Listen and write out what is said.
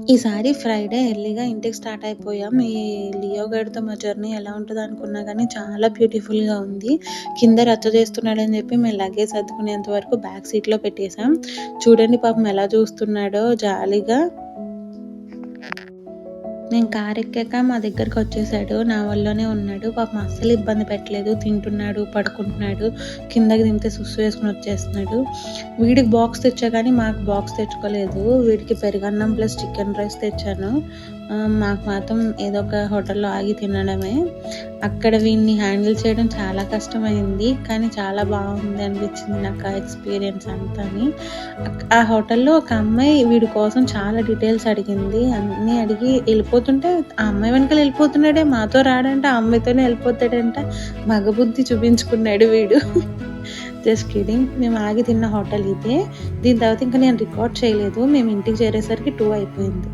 ఈసారి ఫ్రైడే ఎర్లీగా ఇంటికి స్టార్ట్ అయిపోయాం. ఈ లియో గైడ్‌తో మా జర్నీ ఎలా ఉంటదనుకున్నా గానీ చాలా బ్యూటిఫుల్‌గా ఉంది. కింద రచ్చ చేస్తున్నాడని చెప్పి మేము లగేజ్ సర్దుకునేంత వరకు బ్యాక్ సీట్‌లో పెట్టేసాం. చూడండి పాపం ఎలా చూస్తున్నాడో జాలిగా. నేను కారెక్కాక మా దగ్గరకొచ్చేసాడు. నా ఒళ్ళోనే ఉన్నాడు. పాపం అస్సలు ఇబ్బంది పెట్టలేదు. తింటున్నాడు, పడుకుంటున్నాడు. కిందకి దింపితే సుస్సు వేసుకొని వచ్చేస్తున్నాడు. వీడికి బాక్స్ తెచ్చా కానీ మాకు బాక్స్ తెచ్చుకోలేదు. వీడికి పెరుగన్నం ప్లస్ చికెన్ రైస్ తెచ్చాను. మాకు మాత్రం ఏదో ఒక హోటల్‌లో ఆగి తినడమే. అక్కడ వీడిని హ్యాండిల్ చేయడం చాలా కష్టమైంది. కానీ చాలా బాగుంది అనిపించింది నాకు ఆ ఎక్స్‌పీరియన్స్ అంతాని. ఆ హోటల్‌లో ఒక అమ్మాయి వీడి కోసం చాలా డీటెయిల్స్ అడిగింది. అన్నీ అడిగి వెళ్ళిపోతుంటే ఆ అమ్మాయి వెనకాల వెళ్ళిపోతున్నాడే, మాతో రాడంట, ఆ అమ్మాయితోనే వెళ్ళిపోతాడంట. మగబుద్ధి చూపించుకున్నాడు వీడు. Just kidding. మేము ఆగి తిన్న హోటల్ ఇదే. దీని తర్వాత ఇంకా నేను రికార్డ్ చేయలేదు. మేము ఇంటికి చేరేసరికి 2 అయిపోయింది.